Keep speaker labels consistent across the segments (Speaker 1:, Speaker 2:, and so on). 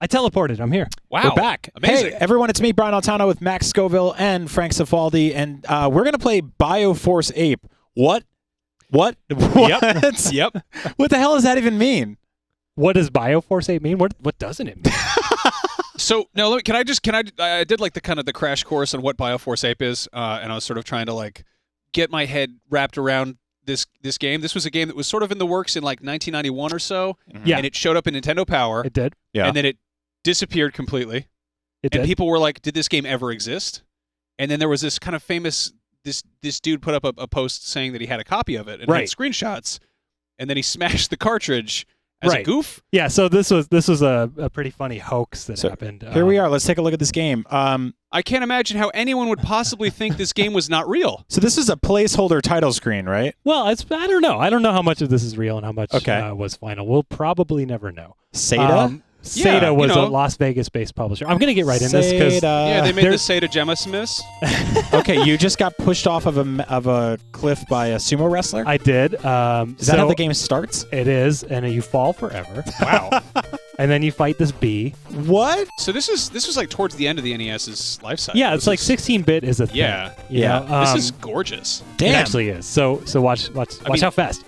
Speaker 1: I teleported. I'm here.
Speaker 2: Wow.
Speaker 3: We're back.
Speaker 2: Amazing.
Speaker 3: Hey, everyone, it's me, Brian Altano, with Max Scoville and Frank Cifaldi, and we're going to play Bioforce Ape. What? What?
Speaker 2: Yep.
Speaker 3: What the hell does that even mean?
Speaker 1: What does Bioforce Ape mean? What doesn't it mean?
Speaker 2: So no, I did like the kind of the crash course on what Bioforce Ape is, and I was sort of trying to like get my head wrapped around this game. This was a game that was sort of in the works in like 1991 or so.
Speaker 1: Yeah.
Speaker 2: And it showed up in Nintendo Power.
Speaker 1: It did.
Speaker 3: Yeah.
Speaker 2: And then it disappeared completely.
Speaker 1: It
Speaker 2: And
Speaker 1: did.
Speaker 2: people were like, did this game ever exist? And then there was this kind of famous, this dude put up a post saying that he had a copy of it and had screenshots. And then he smashed the cartridge as a goof.
Speaker 1: Yeah, so this was a pretty funny hoax that happened.
Speaker 3: Here we are. Let's take a look at this game.
Speaker 2: I can't imagine how anyone would possibly think this game was not real.
Speaker 3: So this is a placeholder title screen, right?
Speaker 1: Well, I don't know. I don't know how much of this is real and how much was final. We'll probably never know.
Speaker 3: Sega?
Speaker 1: Sega was a Las Vegas-based publisher. I'm going to get right in this because
Speaker 2: they made the Sega Gemma Smiths.
Speaker 3: Okay, you just got pushed off of a cliff by a sumo wrestler?
Speaker 1: I did.
Speaker 3: Is that how the game starts?
Speaker 1: It is, and you fall forever.
Speaker 2: Wow.
Speaker 1: And then you fight this bee.
Speaker 3: What?
Speaker 2: So this was like towards the end of the NES's life cycle.
Speaker 1: Yeah, it's like 16-bit is a thing.
Speaker 2: Yeah.
Speaker 1: You know?
Speaker 2: This is gorgeous.
Speaker 1: It actually is. So watch how fast.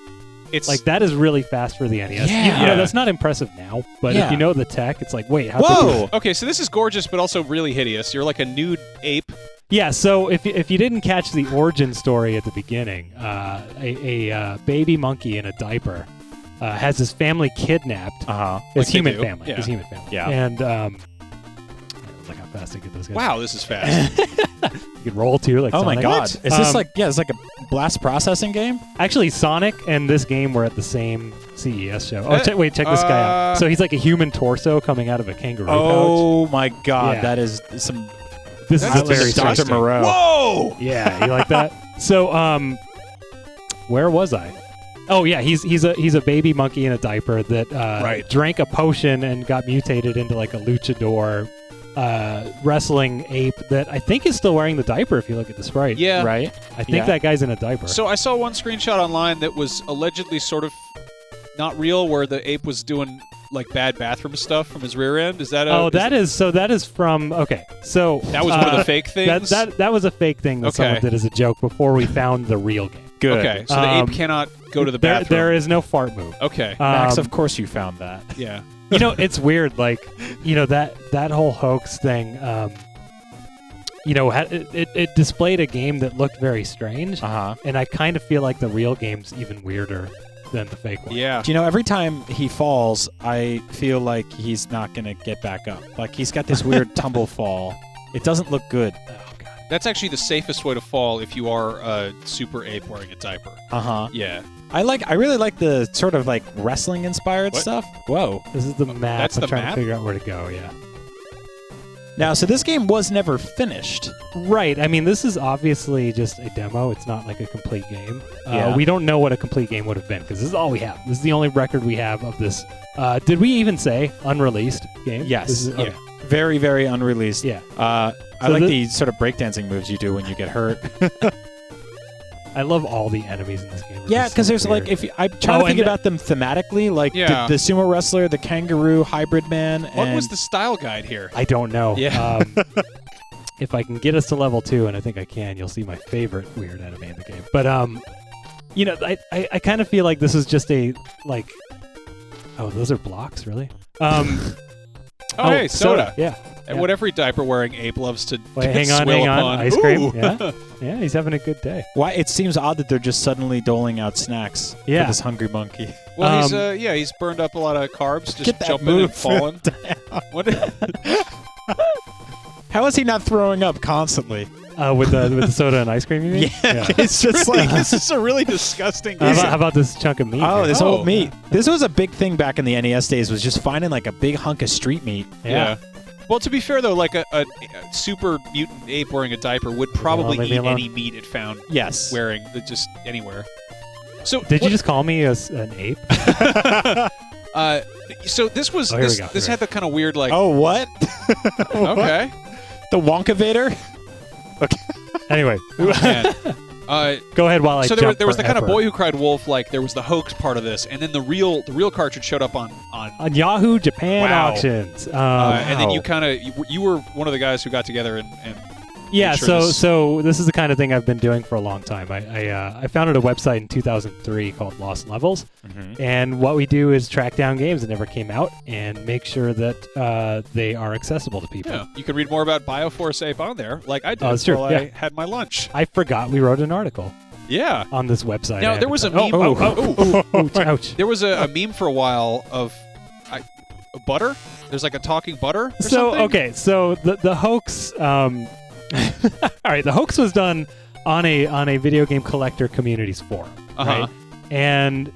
Speaker 2: It's
Speaker 1: like that is really fast for the NES.
Speaker 3: Yeah.
Speaker 1: You know, that's not impressive now, but if you know the tech, it's like, wait, how
Speaker 3: Whoa!
Speaker 2: Okay, so this is gorgeous, but also really hideous. You're like a nude ape.
Speaker 1: Yeah, so if you didn't catch the origin story at the beginning, a baby monkey in a diaper has his family kidnapped. His
Speaker 2: Like
Speaker 1: human
Speaker 2: they do.
Speaker 1: family.
Speaker 2: Yeah.
Speaker 1: His human family.
Speaker 3: Yeah.
Speaker 1: And look how fast I get those guys.
Speaker 2: Wow, this is fast.
Speaker 1: You can roll too, like
Speaker 3: Oh
Speaker 1: Sonic.
Speaker 3: my god. Is this it's like a blast processing game?
Speaker 1: Actually, Sonic and this game were at the same CES show. Oh, check this guy out. So he's like a human torso coming out of a kangaroo pouch.
Speaker 3: Oh my god,
Speaker 1: Yeah.
Speaker 3: that is some...
Speaker 1: This
Speaker 2: That's
Speaker 1: is very
Speaker 3: Dr.
Speaker 2: disgusting.
Speaker 3: Moreau.
Speaker 2: Whoa!
Speaker 1: Yeah, you like that? So, where was I? Oh yeah, he's a baby monkey in a diaper that drank a potion and got mutated into like a luchador wrestling ape that I think is still wearing the diaper if you look at the sprite.
Speaker 2: Yeah.
Speaker 3: Right?
Speaker 1: I think that guy's in a diaper.
Speaker 2: So I saw one screenshot online that was allegedly sort of not real, where the ape was doing like bad bathroom stuff from his rear end. Is that
Speaker 1: that is from so
Speaker 2: that was one of the fake things?
Speaker 1: That was a fake thing that someone did as a joke before we found the real game.
Speaker 3: Good.
Speaker 2: Okay, so the ape cannot go to the bathroom.
Speaker 1: There is no fart move.
Speaker 2: Okay.
Speaker 3: Max, of course you found that.
Speaker 2: Yeah.
Speaker 1: You know, it's weird. Like, you know, that whole hoax thing. You know, it displayed a game that looked very strange, and I kind of feel like the real game's even weirder than the fake one.
Speaker 2: Yeah.
Speaker 3: Do you know, every time he falls, I feel like he's not going to get back up. Like, he's got this weird tumble fall. It doesn't look good.
Speaker 1: Oh, God.
Speaker 2: That's actually the safest way to fall if you are a super ape wearing a diaper. Yeah.
Speaker 3: I really like the sort of like wrestling inspired stuff. Whoa.
Speaker 1: This is the map.
Speaker 2: That's
Speaker 1: I'm
Speaker 2: the
Speaker 1: trying
Speaker 2: map?
Speaker 1: to figure out where to go, yeah.
Speaker 3: Now, so this game was never finished.
Speaker 1: Right. I mean, this is obviously just a demo. It's not like a complete game.
Speaker 3: Yeah.
Speaker 1: We don't know what a complete game would have been because this is all we have. This is the only record we have of this. Did we even say unreleased game?
Speaker 3: Yes.
Speaker 1: This is, okay.
Speaker 3: Very, very unreleased.
Speaker 1: Yeah.
Speaker 3: I like the sort of breakdancing moves you do when you get hurt.
Speaker 1: I love all the enemies in this game.
Speaker 3: Yeah, because there's like, I'm trying to think
Speaker 1: and
Speaker 3: about them thematically, like
Speaker 2: Yeah.
Speaker 3: the sumo wrestler, the kangaroo, hybrid man.
Speaker 2: What was the style guide here?
Speaker 1: I don't know.
Speaker 2: Yeah.
Speaker 1: If I can get us to level 2, and I think I can, you'll see my favorite weird enemy in the game. But you know, I kind of feel like this is just a like. Oh, those are blocks, really?
Speaker 2: Hey, soda.
Speaker 1: Yeah.
Speaker 2: And what every diaper-wearing ape loves to
Speaker 1: Hang on.
Speaker 2: swill upon.
Speaker 1: Ice cream.
Speaker 2: Ooh.
Speaker 1: Yeah. Yeah, he's having a good day.
Speaker 3: Why? It seems odd that they're just suddenly doling out snacks for this hungry monkey.
Speaker 2: Well, he's burned up a lot of carbs, just
Speaker 3: Get that
Speaker 2: jumping
Speaker 3: move
Speaker 2: and falling. What?
Speaker 3: How is he not throwing up constantly?
Speaker 1: With the soda and ice cream, you mean?
Speaker 3: Yeah. It's just like
Speaker 2: this is a really disgusting game.
Speaker 1: How about this chunk of meat?
Speaker 3: Oh, this
Speaker 2: Oh.
Speaker 3: old meat. This was a big thing back in the NES days, was just finding like a big hunk of street meat.
Speaker 2: Yeah. Well, to be fair, though, like a super mutant ape wearing a diaper would probably
Speaker 1: leave me
Speaker 2: eat
Speaker 1: alone.
Speaker 2: any meat it found
Speaker 3: Yes.
Speaker 2: wearing just anywhere. So
Speaker 1: Did you just call me an ape?
Speaker 2: So this was
Speaker 1: Oh, here we
Speaker 2: this,
Speaker 1: go.
Speaker 2: this had the kind of weird like.
Speaker 3: Oh, what?
Speaker 2: Okay.
Speaker 3: The Wonkavator?
Speaker 1: Anyway,
Speaker 2: Man.
Speaker 1: Go ahead while I
Speaker 2: So
Speaker 1: jump
Speaker 2: there was the kind of
Speaker 1: forever.
Speaker 2: Boy Who Cried Wolf, like there was the hoax part of this, and then the real cartridge showed up on
Speaker 1: Yahoo Japan
Speaker 2: Wow.
Speaker 1: auctions.
Speaker 2: and then you were one of the guys who got together and
Speaker 1: Yeah,
Speaker 2: make sure
Speaker 1: so this is the kind of thing I've been doing for a long time. I founded a website in 2003 called Lost Levels, and what we do is track down games that never came out and make sure that they are accessible to people.
Speaker 2: yeah, you can read more about Bioforce Ape on there, like I did
Speaker 1: that's true,
Speaker 2: while
Speaker 1: yeah.
Speaker 2: I had my lunch.
Speaker 1: I forgot we wrote an article
Speaker 2: Yeah.
Speaker 1: on this website.
Speaker 2: Now,
Speaker 1: I
Speaker 2: there was a
Speaker 1: haven't
Speaker 2: meme.
Speaker 1: done- ouch.
Speaker 2: There was a meme for a while of butter. There's like a talking butter. Or
Speaker 1: So
Speaker 2: something?
Speaker 1: okay, so the hoax. All right, the hoax was done on a video game collector communities forum, right? And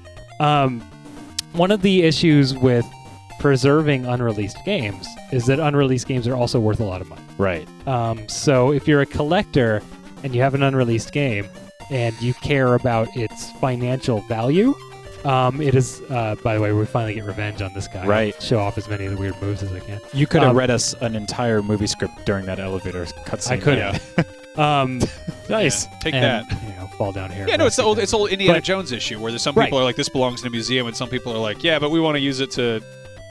Speaker 1: one of the issues with preserving unreleased games is that unreleased games are also worth a lot of money.
Speaker 3: Right.
Speaker 1: So if you're a collector and you have an unreleased game and you care about its financial value, it is, by the way, we finally get revenge on this guy.
Speaker 3: Right.
Speaker 1: I'll show off as many of the weird moves as I can.
Speaker 3: You could have read us an entire movie script during that elevator cutscene.
Speaker 1: I could
Speaker 2: Yeah.
Speaker 1: have.
Speaker 3: Nice.
Speaker 2: Yeah, take
Speaker 1: and,
Speaker 2: that.
Speaker 1: You know, fall down here.
Speaker 2: Yeah, no, it's the old Indiana
Speaker 1: But-
Speaker 2: Jones issue where there's some
Speaker 1: Right.
Speaker 2: people are like, this belongs in a museum, and some people are like, yeah, but we want to use it to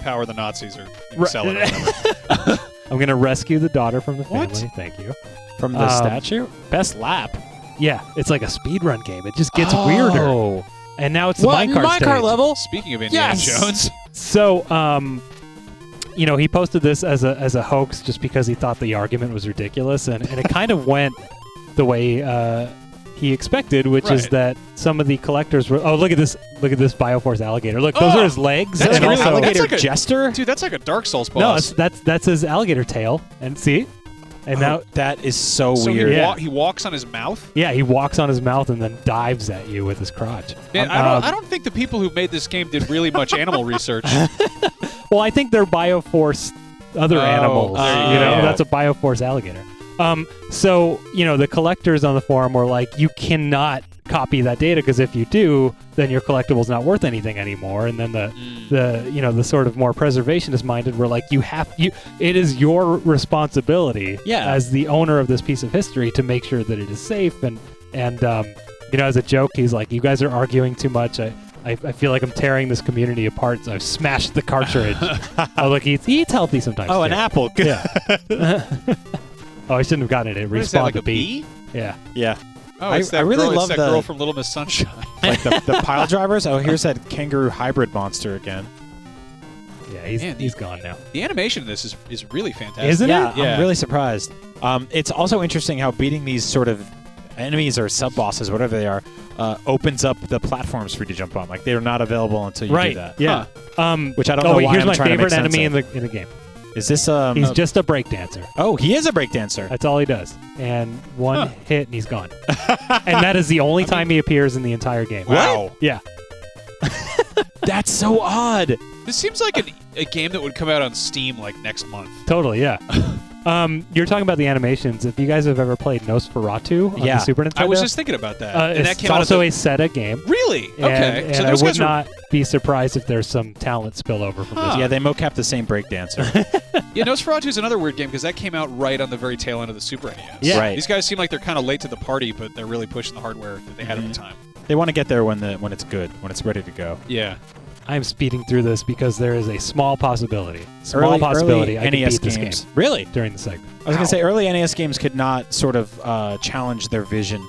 Speaker 2: power the Nazis or
Speaker 1: Right.
Speaker 2: sell it or whatever.
Speaker 1: I'm going to rescue the daughter from the
Speaker 2: What?
Speaker 1: family. Thank you.
Speaker 3: From the statue? Best lap.
Speaker 1: Yeah, it's like a speedrun game. It just gets weirder.
Speaker 3: Oh.
Speaker 1: And now it's the minecart
Speaker 3: minecart
Speaker 1: stage.
Speaker 3: level?
Speaker 2: Speaking of Indiana
Speaker 3: Yes!
Speaker 2: Jones,
Speaker 1: So, you know, he posted this as a hoax just because he thought the argument was ridiculous, and it kind of went the way he expected, which is
Speaker 2: Right.
Speaker 1: that some of the collectors were. Oh, look at this Bioforce alligator. Look, those
Speaker 2: Oh,
Speaker 1: are his legs.
Speaker 2: that's
Speaker 1: and
Speaker 2: really-
Speaker 1: also,
Speaker 3: alligator
Speaker 2: that's like a-
Speaker 3: jester?
Speaker 2: dude, that's like a Dark Souls
Speaker 1: no,
Speaker 2: boss.
Speaker 1: that's his alligator tail. And see, and now.
Speaker 3: That is so
Speaker 2: so
Speaker 3: weird.
Speaker 1: Yeah.
Speaker 2: he walks on his mouth.
Speaker 1: Yeah, he walks on his mouth and then dives at you with his crotch.
Speaker 2: Man, I don't think the people who made this game did really much animal research.
Speaker 1: Well, I think they're Bioforce other animals.
Speaker 2: there
Speaker 1: You know,
Speaker 3: go.
Speaker 1: that's a Bioforce alligator. So, you know, the collectors on the forum were like, you cannot copy that data because if you do, then your collectible's not worth anything anymore. And then the sort of more preservationist minded were like, it is your responsibility as the owner of this piece of history to make sure that it is safe. And you know, as a joke, he's like, you guys are arguing too much. I feel like I'm tearing this community apart. So I've smashed the cartridge. Oh, look, he eats healthy sometimes.
Speaker 3: Oh,
Speaker 1: too.
Speaker 3: an apple.
Speaker 1: Yeah. Oh, I shouldn't have gotten it. It
Speaker 2: What is that,
Speaker 1: respawned
Speaker 2: like
Speaker 1: the
Speaker 2: a
Speaker 1: bee.
Speaker 2: bee?
Speaker 1: Yeah.
Speaker 3: Yeah.
Speaker 2: Oh, it's that
Speaker 3: I really
Speaker 2: girl,
Speaker 3: love
Speaker 2: it's that
Speaker 3: the-
Speaker 2: girl from Little Miss Sunshine.
Speaker 3: Like the pile drivers. Oh, here's that kangaroo hybrid monster again.
Speaker 1: Yeah,
Speaker 2: Man,
Speaker 1: he's gone now.
Speaker 2: The animation of this is really fantastic.
Speaker 1: Isn't
Speaker 3: Yeah,
Speaker 1: it?
Speaker 2: Yeah.
Speaker 3: I'm really surprised. It's also interesting how beating these sort of enemies or sub bosses, whatever they are, opens up the platforms for you to jump on. Like they're not available until you
Speaker 1: Right.
Speaker 3: do that.
Speaker 1: Yeah.
Speaker 3: Which I don't
Speaker 1: oh,
Speaker 3: know
Speaker 1: wait,
Speaker 3: why
Speaker 1: here's
Speaker 3: I'm
Speaker 1: my
Speaker 3: trying to
Speaker 1: favorite
Speaker 3: make sense
Speaker 1: enemy
Speaker 3: of.
Speaker 1: in the game.
Speaker 3: Is this
Speaker 1: He's just a breakdancer.
Speaker 3: Oh, he is a breakdancer.
Speaker 1: That's all he does. And one hit and he's gone. And that is the only time he appears in the entire game.
Speaker 2: Wow.
Speaker 1: Yeah.
Speaker 3: That's so odd.
Speaker 2: This seems like a game that would come out on Steam like next month.
Speaker 1: Totally, yeah. You're talking about the animations. If you guys have ever played Nosferatu on the Super Nintendo,
Speaker 2: I was just thinking about that. And that
Speaker 1: it's
Speaker 2: came out
Speaker 1: also
Speaker 2: of
Speaker 1: a SETA game.
Speaker 2: Really? Okay.
Speaker 1: And
Speaker 2: so
Speaker 1: I
Speaker 2: those
Speaker 1: would
Speaker 2: guys were
Speaker 1: not be surprised if there's some talent spillover from this.
Speaker 3: Yeah, they mocap the same breakdancer.
Speaker 2: Yeah, Nosferatu is another weird game because that came out right on the very tail end of the Super NES.
Speaker 1: Yeah.
Speaker 3: Right.
Speaker 2: These guys seem like they're kind of late to the party, but they're really pushing the hardware that they had at the time.
Speaker 3: They want to get there when it's good, when it's ready to go.
Speaker 2: Yeah.
Speaker 1: I'm speeding through this because there is a small possibility.
Speaker 3: Early
Speaker 1: I could
Speaker 3: NES
Speaker 1: beat this
Speaker 3: games.
Speaker 1: game
Speaker 3: Really?
Speaker 1: during the segment.
Speaker 3: I was going to say early NES games could not sort of challenge their vision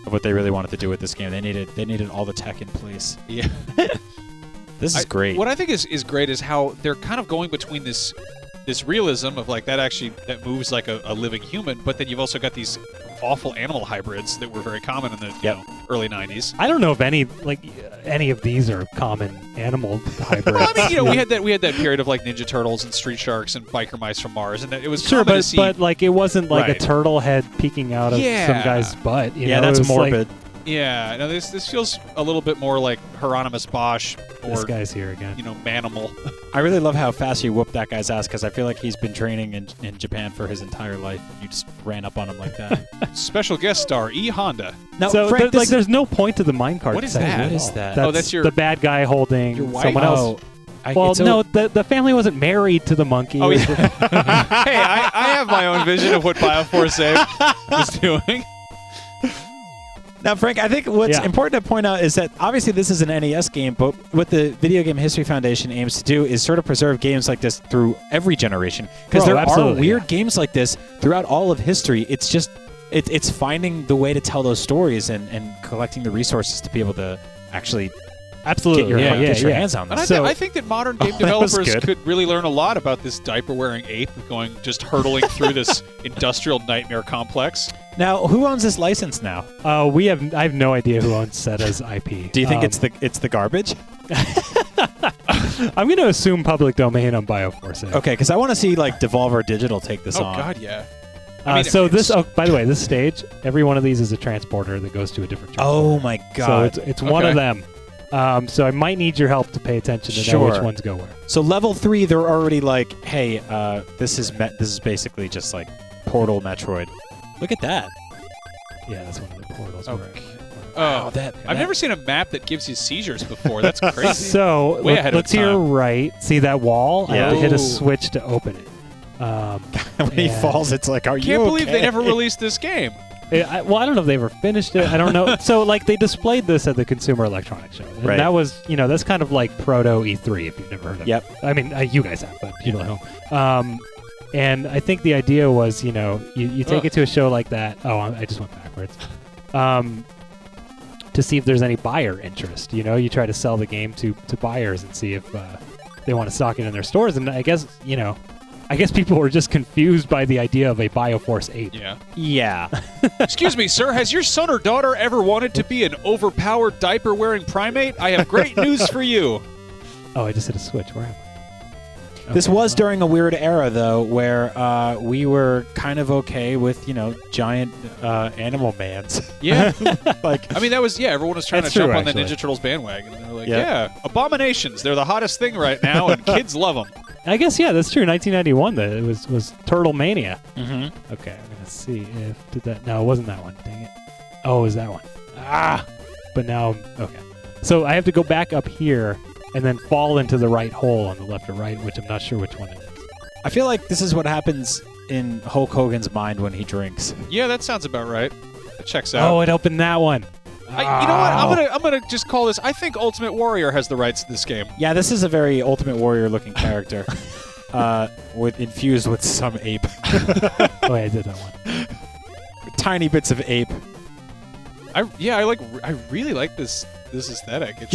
Speaker 3: of what they really wanted to do with this game. They needed all the tech in place.
Speaker 2: Yeah.
Speaker 3: This is great.
Speaker 2: What I think is great is how they're kind of going between this realism of like that moves like a living human, but then you've also got these awful animal hybrids that were very common in the you know, early 90s.
Speaker 1: I don't know if any of these are common animal hybrids.
Speaker 2: Well, I mean, you know, we had that period of like Ninja Turtles and Street Sharks and Biker Mice from Mars, and it was
Speaker 1: Sure,
Speaker 2: common to see.
Speaker 1: but like it wasn't like
Speaker 2: Right.
Speaker 1: a turtle head peeking out of
Speaker 2: Yeah.
Speaker 1: some guy's butt. You know?
Speaker 3: that's
Speaker 1: It was like,
Speaker 3: morbid.
Speaker 2: Yeah, no, this feels a little bit more like Hieronymus Bosch
Speaker 1: this
Speaker 2: or
Speaker 1: guy's here again.
Speaker 2: you know Manimal.
Speaker 3: I really love how fast you whoop that guy's ass because I feel like he's been training in Japan for his entire life. You just ran up on him like that.
Speaker 2: Special guest star E Honda.
Speaker 3: Now,
Speaker 1: So
Speaker 3: Frank,
Speaker 1: like there's no point to the minecart.
Speaker 2: What is
Speaker 1: segment
Speaker 2: that?
Speaker 1: at
Speaker 3: What is
Speaker 1: all.
Speaker 3: that?
Speaker 1: That's,
Speaker 2: That's your-
Speaker 1: the bad guy holding
Speaker 2: your wife?
Speaker 1: someone else.
Speaker 3: Oh,
Speaker 1: Well,
Speaker 3: it's a-
Speaker 1: no, the family wasn't married to the monkey.
Speaker 2: Oh,
Speaker 1: It was
Speaker 2: yeah. Hey, I have my own vision of what Bioforce Ape was doing.
Speaker 3: Now, Frank, I think what's important to point out is that obviously this is an NES game, but what the Video Game History Foundation aims to do is sort of preserve games like this through every generation. Because there are weird games like this throughout all of history. It's just, it's finding the way to tell those stories and collecting the resources to be able to actually get your hands on them.
Speaker 2: And I think that modern game developers could really learn a lot about this diaper-wearing ape just hurtling through this industrial nightmare complex.
Speaker 3: Now, who owns this license now?
Speaker 1: I have no idea who owns Setta's IP.
Speaker 3: Do you think it's the garbage?
Speaker 1: I'm going to assume public domain on Bioforce 8.
Speaker 3: Okay, because I want to see like Devolver Digital take this on.
Speaker 2: Oh God, yeah.
Speaker 1: By the way, this stage, every one of these is a transporter that goes to a different transporter.
Speaker 3: Oh my God!
Speaker 1: So it's one of them. So I might need your help to pay attention to know which ones go where.
Speaker 3: So level 3, they're already like, hey, this is basically just like Portal Metroid. Look at that.
Speaker 1: Yeah, that's one of the portals.
Speaker 2: Okay.
Speaker 3: Wow,
Speaker 2: I've never seen a map that gives you seizures before. That's crazy.
Speaker 1: So look to your right. See that wall?
Speaker 3: Yeah.
Speaker 1: I have to hit a switch to open it.
Speaker 3: When he falls, it's like, are you
Speaker 2: Can't believe
Speaker 3: okay?
Speaker 2: they never released this game.
Speaker 1: I don't know if they ever finished it. I don't know. So, like, they displayed this at the Consumer Electronics Show. And that was, that's kind of like proto E3, if you've never heard of it.
Speaker 3: Yep.
Speaker 1: I mean, you guys have, but people at home. And I think the idea was, you take it to a show like that. Oh, I just went backwards. To see if there's any buyer interest. You try to sell the game to buyers and see if they want to stock it in their stores. And I guess, people were just confused by the idea of a Bioforce 8.
Speaker 3: Yeah.
Speaker 2: Excuse me, sir. Has your son or daughter ever wanted to be an overpowered diaper-wearing primate? I have great news for you.
Speaker 1: Oh, I just hit a switch. Where am I?
Speaker 3: This was during a weird era, though, where we were kind of okay with, giant animal mans.
Speaker 2: Yeah.
Speaker 3: That
Speaker 2: was, everyone was trying to jump on the Ninja Turtles bandwagon. And they were like, abominations. They're the hottest thing right now, and kids love them.
Speaker 1: I guess, that's true. 1991, it was Turtle Mania.
Speaker 3: Mm-hmm.
Speaker 1: Okay, I'm going to see if... No, it wasn't that one. Dang it. Oh, it was that one. But now... Okay. So I have to go back up here and then fall into the right hole on the left or right, which I'm not sure which one it is.
Speaker 3: I feel like this is what happens in Hulk Hogan's mind when he drinks.
Speaker 2: Yeah, that sounds about right. That checks out.
Speaker 1: Oh, it opened that one.
Speaker 2: You know what? I'm gonna just call this. I think Ultimate Warrior has the rights to this game.
Speaker 3: Yeah, this is a very Ultimate Warrior-looking character, infused with some ape.
Speaker 1: Oh, I did that one.
Speaker 3: Tiny bits of ape.
Speaker 2: I really like this aesthetic.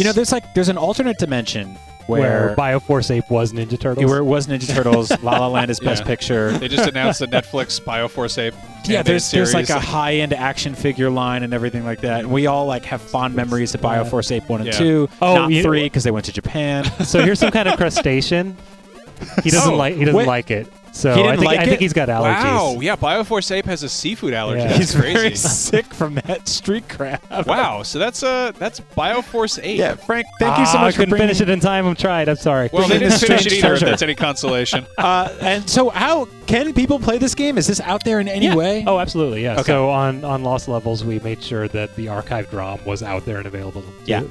Speaker 3: There's an alternate dimension
Speaker 1: where Bioforce 8 was Ninja Turtles.
Speaker 3: Where it was Ninja Turtles. La La Land is Best Picture.
Speaker 2: They just announced the Netflix Bioforce 8.
Speaker 3: Yeah, there's like a high-end action figure line and everything like that. And we all have fond memories of Bioforce 8 1 and 2. Not 3 because they went to Japan.
Speaker 1: So here's some kind of crustacean. He doesn't like it. So I think he's got allergies.
Speaker 2: Wow, yeah, Bioforce Ape has a seafood allergy.
Speaker 1: Yeah.
Speaker 2: That's
Speaker 3: He's
Speaker 2: crazy.
Speaker 3: very sick from that street crab.
Speaker 2: Wow, so that's Bioforce 8.
Speaker 3: Yeah, Frank, thank you so much
Speaker 1: I couldn't finish it in time. I'm tried. I'm sorry.
Speaker 2: Well, they didn't finish it either, if
Speaker 3: treasure.
Speaker 2: that's any consolation.
Speaker 3: And so how can people play this game? Is this out there in any way?
Speaker 1: Oh, absolutely, yeah.
Speaker 3: Okay.
Speaker 1: So on Lost Levels, we made sure that the archived ROM was out there and available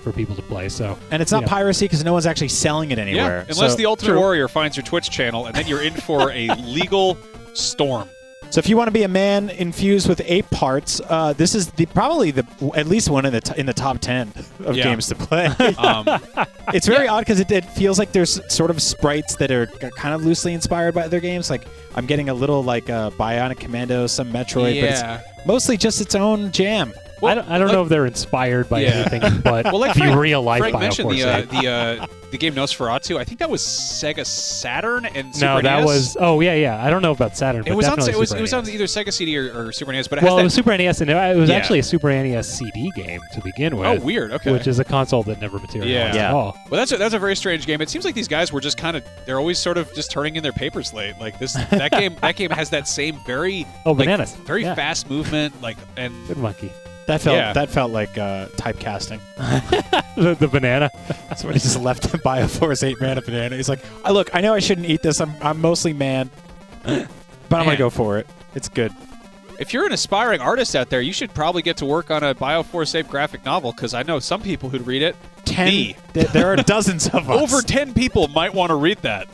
Speaker 1: for people to play. So
Speaker 3: And it's not piracy because no one's actually selling it anywhere.
Speaker 2: Yeah, unless the Ultimate Warrior finds your Twitch channel, and then you're in for a legal storm.
Speaker 3: So if you want to be a man infused with ape parts, this is probably at least one in the top 10 of games to play. It's very odd because it feels like there's sort of sprites that are kind of loosely inspired by other games. Like I'm getting a little like Bionic Commando, some Metroid, but it's mostly just its own jam.
Speaker 1: Well, I don't know if they're inspired by anything, but real life.
Speaker 2: Frank mentioned
Speaker 1: Bioforce
Speaker 2: the game Nosferatu. I think that was Sega Saturn and Super
Speaker 1: No, that
Speaker 2: NES.
Speaker 1: was. Oh yeah. I don't know about Saturn.
Speaker 2: It was on.
Speaker 1: definitely
Speaker 2: It was
Speaker 1: Super
Speaker 2: on
Speaker 1: NES.
Speaker 2: either Sega CD or Super NES. But
Speaker 1: It was Super NES, and it was actually a Super NES CD game to begin with.
Speaker 2: Oh, weird. Okay.
Speaker 1: Which is a console that never materialized at all.
Speaker 2: Well, that's a very strange game. It seems like these guys were just they're always sort of just turning in their papers late. Like that game has that same very
Speaker 1: bananas.
Speaker 2: Very fast movement and
Speaker 1: Good monkey.
Speaker 3: That felt like typecasting.
Speaker 1: the banana.
Speaker 3: Somebody just left the Bioforce 8 man a banana. He's like, look, I know I shouldn't eat this. I'm mostly man, but I'm gonna go for it. It's good.
Speaker 2: If you're an aspiring artist out there, you should probably get to work on a Bioforce Ape graphic novel because I know some people who'd read it.
Speaker 3: 10. There are dozens of us.
Speaker 2: Over 10 people might want to read that.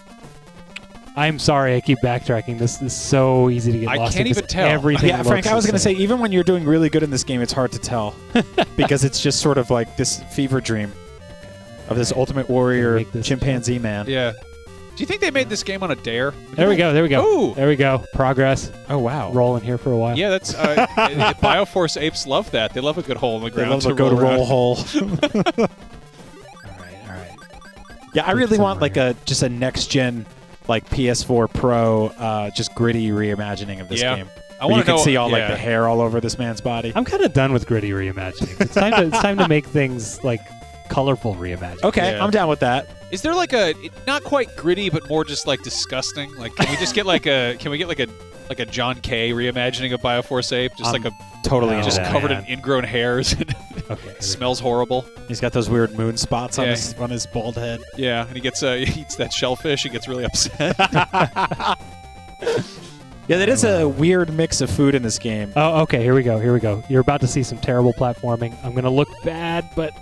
Speaker 1: I'm sorry, I keep backtracking. This is so easy to get
Speaker 2: I
Speaker 1: lost
Speaker 2: can't
Speaker 1: in 'cause
Speaker 2: even tell.
Speaker 1: Everything
Speaker 3: Yeah, Frank,
Speaker 1: looks
Speaker 3: I was
Speaker 1: the
Speaker 3: going to say,
Speaker 1: same.
Speaker 3: even when you're doing really good in this game, it's hard to tell because it's just sort of like this fever dream of this ultimate warrior
Speaker 1: Make this-
Speaker 3: chimpanzee man.
Speaker 2: Yeah. Do you think they made this game on a dare?
Speaker 1: There we go.
Speaker 2: Ooh.
Speaker 1: There we go. Progress.
Speaker 3: Oh, wow.
Speaker 1: Rolling here for a while.
Speaker 2: Yeah, that's Bioforce apes love that. They love a good hole in the
Speaker 3: They
Speaker 2: ground
Speaker 3: love
Speaker 2: to
Speaker 3: to go to
Speaker 2: roll
Speaker 3: roll
Speaker 2: around.
Speaker 3: hole.
Speaker 1: All right.
Speaker 3: Yeah, I really want like
Speaker 1: somewhere.
Speaker 3: just a next-gen like PS4 Pro just gritty reimagining of this
Speaker 2: Yeah.
Speaker 3: game.
Speaker 2: I
Speaker 3: Where
Speaker 2: want
Speaker 3: you
Speaker 2: to
Speaker 3: can
Speaker 2: know.
Speaker 3: see all like
Speaker 2: yeah.
Speaker 3: the hair all over this man's body.
Speaker 1: I'm kind of done with gritty reimagining. It's time to make things like colorful reimagining.
Speaker 3: Okay,
Speaker 2: Yeah.
Speaker 3: I'm down with that.
Speaker 2: Is there like a not quite gritty, but more just like disgusting? Like, can we just get like a like a John Kay reimagining of Bioforce Ape? Just like a
Speaker 3: Totally
Speaker 1: No.
Speaker 3: into
Speaker 2: just
Speaker 3: that.
Speaker 2: covered
Speaker 1: man.
Speaker 2: in ingrown hairs and
Speaker 1: Okay.
Speaker 2: smells horrible.
Speaker 3: He's got those weird moon spots on
Speaker 2: Yeah.
Speaker 3: his bald head.
Speaker 2: Yeah, and he gets he eats that shellfish. He gets really upset.
Speaker 3: Yeah, that is a weird mix of food in this game.
Speaker 1: Oh, okay. Here we go. You're about to see some terrible platforming. I'm gonna look bad, but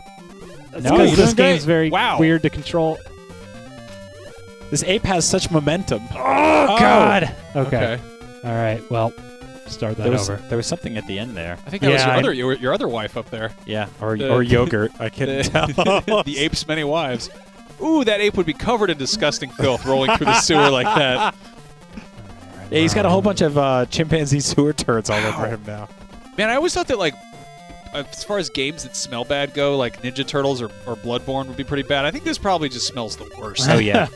Speaker 1: that's
Speaker 3: No,
Speaker 1: because
Speaker 3: you're
Speaker 1: this
Speaker 3: doing great.
Speaker 1: game's very
Speaker 2: Wow.
Speaker 1: weird to control.
Speaker 3: This ape has such momentum.
Speaker 1: Oh God. Okay.
Speaker 2: Okay.
Speaker 1: All right. Well, start that over.
Speaker 3: There was something at the end there.
Speaker 2: I think that was
Speaker 1: Yeah,
Speaker 2: your other wife up there.
Speaker 3: Yeah, or
Speaker 2: The-
Speaker 3: yogurt. I couldn't tell.
Speaker 2: The ape's many wives. Ooh, that ape would be covered in disgusting filth rolling through the sewer like that.
Speaker 3: Yeah, he's got a whole bunch of chimpanzee sewer turds all over him now.
Speaker 2: Man, I always thought that, like, as far as games that smell bad go, like Ninja Turtles or Bloodborne would be pretty bad. I think this probably just smells the worst.
Speaker 3: Oh yeah.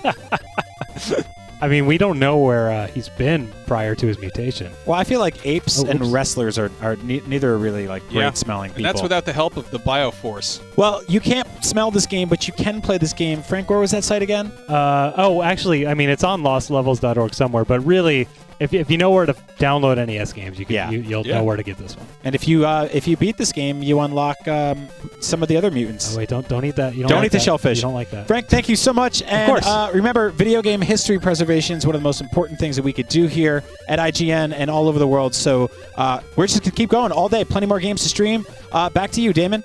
Speaker 1: I mean, we don't know where he's been prior to his mutation.
Speaker 3: Well, I feel like apes
Speaker 1: Oh,
Speaker 3: and
Speaker 1: oops.
Speaker 3: wrestlers are neither are really like great
Speaker 2: Yeah.
Speaker 3: smelling
Speaker 2: And
Speaker 3: people.
Speaker 2: that's without the help of the Bioforce.
Speaker 3: Well, you can't smell this game, but you can play this game. Frank, where was that site again?
Speaker 1: Actually, I mean, it's on lostlevels.org somewhere, but really, if you know where to download NES games, you can
Speaker 3: Yeah.
Speaker 1: you'll
Speaker 2: Yeah.
Speaker 1: know where to get this one.
Speaker 3: And if you beat this game, you unlock some of the other mutants.
Speaker 1: Oh wait, don't eat that. You
Speaker 3: Don't
Speaker 1: like
Speaker 3: eat the
Speaker 1: that.
Speaker 3: shellfish.
Speaker 1: You don't like that.
Speaker 3: Frank, thank you so much. And
Speaker 1: course.
Speaker 3: Remember, video game history preservation is one of the most important things that we could do here at IGN and all over the world. So we're just going to keep going all day. Plenty more games to stream. Back to you, Damon.